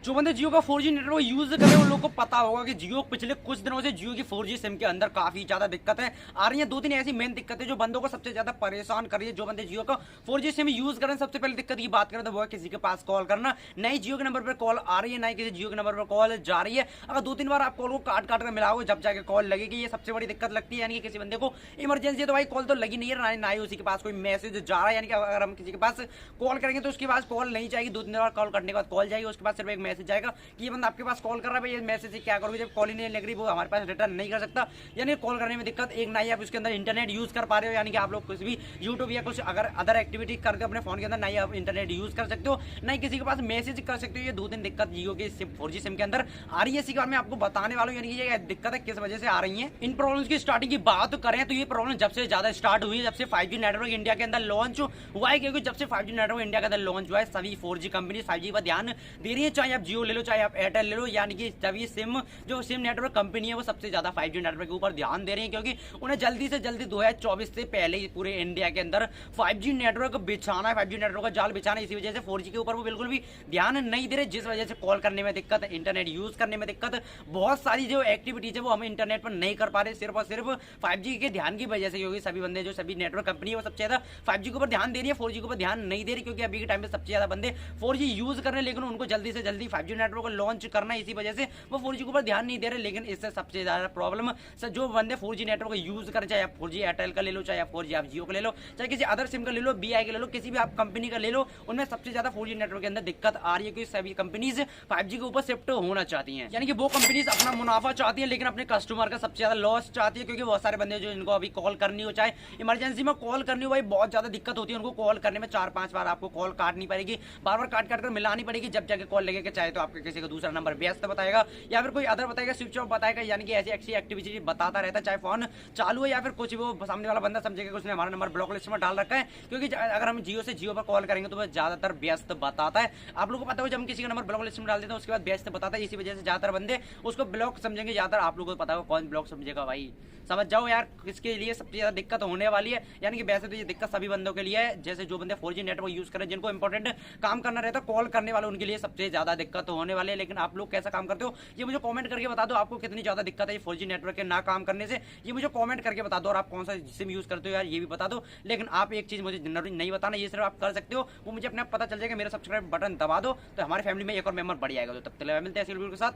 जो बंदे जियो का 4G नेटवर्क यूज कर रहे हैं उन लोगों को पता होगा कि जियो पिछले कुछ दिनों से जियो की 4G सिम के अंदर काफी ज्यादा दिक्कत है आ रही है। दो तीन ऐसी मेन दिक्कतें जो बंदों को सबसे ज्यादा परेशान कर रही है। जो बंदे जियो का 4G सिम यूज कर रहे हैं, सबसे पहले दिक्कत की बात करें तो वो है किसी के पास कॉल करना। नई जियो के नंबर पर कॉल आ रही है, नई किसी जियो के नंबर पर कॉल जा रही है। अगर दो तीन बार आप कॉल को काट काट कर मिलाओगे जब जाके कॉल लगेगी, ये सबसे बड़ी दिक्कत लगती है। यानी कि किसी बंदे को इमरजेंसी है तो भाई कॉल तो लगी नहीं है, ना ही उसी के पास कोई मैसेज जा रहा है। यानी कि अगर हम किसी के पास कॉल करेंगे तो उसके पास कॉल नहीं जाएगी, दो तीन बार कॉल करने के बाद कॉल जाएगी, उसके बाद सिर्फ एक मैसेज जाएगा कि ये बंदा आपके पास कॉल कर रहा है। भाई ये मैसेज से क्या करोगे जब कॉल ही नहीं लग रही, वो हमारे पास रिटर्न नहीं कर सकता। यानी कॉल करने में दिक्कत। एक ना ही आप उसके अंदर इंटरनेट यूज कर पा रहे हो, यानी कि आप लोग कुछ भी यूट्यूब या कुछ अगर अदर एक्टिविटी करते हो अपने फोन के अंदर, ना ही आप इंटरनेट यूज कर सकते हो, ना ही किसी के पास मैसेज कर सकते हो। ये दो तीन दिक्कत जियो के 4G सिम के अंदर आ रही है, इसी के बारे में आपको बताने वाला हूं। यानी ये दिक्कत है किस वजह से आ रही है। इन प्रॉब्लम्स की स्टार्टिंग की बात करें तो ये प्रॉब्लम जब से ज्यादा स्टार्ट हुई है जब से 5G नेटवर्क इंडिया के अंदर लॉन्च हुआ है। क्योंकि जब से 5G नेटवर्क इंडिया के अंदर लॉन्च हुआ है सभी 4G कंपनी 5G पर ध्यान दे रही है। चाहे आप जियो ले लो, चाहे आप एयरटेल ले लो, यानी कि सभी सिम जो सिम नेटवर्क कंपनी है वो सबसे ज्यादा 5G नेटवर्क के ऊपर ध्यान दे रही है। क्योंकि उन्हें जल्दी से जल्दी 2024 से पहले ही पूरे इंडिया के अंदर 5G नेटवर्क बिछाना है, 5G नेटवर्क का जाल बिछाना है। इसी वजह से 4G के ऊपर वो बिल्कुल भी ध्यान नहीं दे रहे, जिस वजह से कॉल करने में दिक्कत, इंटरनेट यूज करने में दिक्कत, बहुत सारी जो एक्टिविटीज है वो हम इंटरनेट पर नहीं कर पा रहे, सिर्फ और सिर्फ 5G के ध्यान की वजह से। क्योंकि सभी बंदे जो सभी नेटवर्क कंपनी है वो सबसे ज्यादा 5G के ऊपर ध्यान दे रही है, 4G के ऊपर ध्यान नहीं दे रही। क्योंकि अभी के टाइम में सबसे ज्यादा बंदे 4G यूज कर रहे हैं, लेकिन उनको जल्दी से जल्दी 5G नेटवर्क को लॉन्च करना है, इसी वजह से वो 4G के ऊपर ध्यान नहीं दे रहे। लेकिन इससे सबसे ज्यादा प्रॉब्लम जो बंदे 4G नेटवर्क यूज करें, चाहे आप 4G एयरटेल का ले लो, चाहे आप 4G आप जियो का ले लो, चाहे किसी अदर सिम का ले लो, BI का ले लो, किसी भी आप कंपनी का ले लो, उनमें सबसे ज्यादा 4G नेटवर्क के अंदर दिक्कत आ रही है। क्योंकि सभी कंपनीज 5G के ऊपर शिफ्ट होना चाहती हैं। यानी कि वो कंपनीज अपना मुनाफा चाहती है, लेकिन अपने कस्टमर का सबसे ज्यादा लॉस चाहती है। क्योंकि बहुत सारे बंदे जो इनको अभी कॉल करनी हो, चाहे इमरजेंसी में कॉल करनी हो, भाई बहुत ज्यादा दिक्कत होती है उनको कॉल करने में। 4-5 बार आपको कॉल काटनी पड़ेगी, बार बार काट काट कर मिलानी पड़ेगी, जब जाके कॉल लगेगा। चाहे तो आपके किसी का दूसरा नंबर व्यस्त बताएगा या फिर कोई अदर बताएगा, स्विच ऑफ बताएगा, यानी कि ऐसी एक्टिविटी बताता रहता है। चाहे फोन चालू है या फिर कुछ, वो सामने वाला बंदा समझेगा कि उसने हमारा नंबर ब्लॉक लिस्ट में डाल रखा है। क्योंकि अगर हम जियो से जियो पर कॉल करेंगे तो वह ज्यादातर व्यस्त बताता है। आप लोगों को पता हो, जब हम किसी का नंबर ब्लॉक लिस्ट में डाल देते हैं उसके बाद व्यस्त बताता है, इसी वजह से ज्यादातर बंदे उसको ब्लॉक समझेंगे। ज्यादातर आप लोगों को पता हो कौन ब्लॉक समझेगा, भाई समझ जाओ यार किसके लिए सबसे ज्यादा दिक्कत होने वाली है। यानी कि वैसे तो ये दिक्कत सभी बंदों के लिए है, जैसे जो बंदे 4G नेटवर्क यूज करें, जिनको इंपॉर्टेंट काम करना रहता है, कॉल करने वाले, उनके लिए सबसे ज्यादा दिक्कत होने वाली है। लेकिन आप लोग कैसा काम करते हो ये मुझे कमेंट करके बता दो। आपको कितनी ज्यादा दिक्कत है 4G नेटवर्क के ना काम करने से, ये मुझे कमेंट करके बता दो। और आप कौन सा सिम यूज करते हो यार ये भी बता दो। लेकिन आप एक चीज मुझे नहीं बताना, ये सिर्फ आप कर सकते हो, वो मुझे अपने आप पता चल जाएगा। मेरा सब्सक्राइब बटन दबा दो तो हमारी फैमिली में एक और मेंबर बढ़ जाएगा। तो तब तक मिलते हैं ऐसे वीडियो के साथ।